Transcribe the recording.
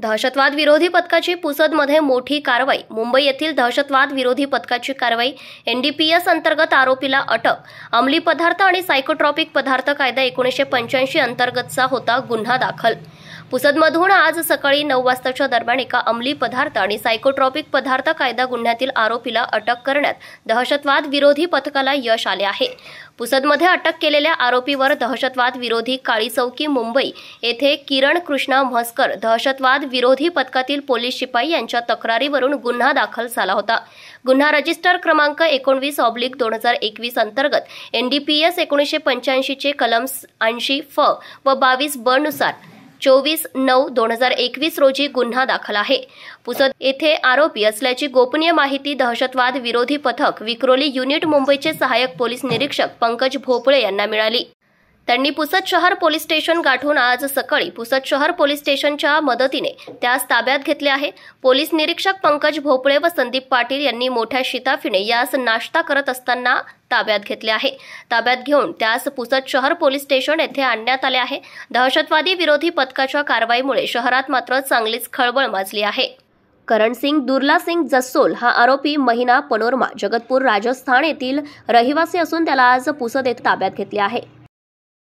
दहशतवाद विरोधी पथकाची पुसदमध्ये मोठी कारवाई। मुंबई येथील दहशतवाद विरोधी पथकाची कारवाई। एनडीपीएस अंतर्गत आरोपीला अटक। अंमली पदार्थ आणि सायकोट्रॉपिक पदार्थ कायदा 1985 अंतर्गतचा होता गुन्हा दाखल। पुसदमधून आज सकाळी 9 वाजताच्या दरम्यान एका अंमली पदार्थ आणि सायकोट्रॉपिक पदार्थ कायदा गुन्ह्यातील आरोपीला अटक करण्यात दहशतवाद विरोधी पथकाला यश आले आहे। पुसदमध्ये अटक केलेल्या आरोपीवर दहशतवाद विरोधी काळी चौकी मुंबई येथे किरण कृष्णा म्हसकर दहशतवाद विरोधी पथकातील पोलीस शिपाई यांच्या तक्रारीवरून गुन्हा दाखल झाला होता। गुन्हा रजिस्टर क्रमांक 19/2021 अंतर्गत एनडीपीएस 1985 चे कलम 80 फ व 22 ब नुसार 24/9/2021 रोजी गुन्हा दाखल आहे। पुसद येथे आरोपी असल्याची गोपनीय माहिती दहशतवाद विरोधी पथक विक्रोली युनिट मुंबईचे सहाय्यक पोलीस निरीक्षक पंकज भोपळे यांना मिळाली। त्यांनी पुसद शहर पोलीस स्टेशन गाठून आज सकाळी पुसद शहर पोलीस स्टेशनच्या मदतीने त्यास ताब्यात घेतले आहे। पोलीस निरीक्षक पंकज भोपळे व संदीप पाटील यांनी मोठ्या शिताफीने यास नाश्ता करत असताना ताब्यात घेतले आहे। ताब्यात घेऊन त्यास पुसद शहर पोलीस स्टेशन येथे आणण्यात आले आहे। दहशतवादी विरोधी पथकाच्या कारवाईमुळे शहरात मात्र चांगलीच खळबळ माजली आहे। करण सिंग दुर्ला सिंग जस्सोल हा आरोपी महिना पनोरमा जगतपूर राजस्थान येथील रहिवासी असून त्याला आज पुसद येथे ताब्यात घेतले आहे।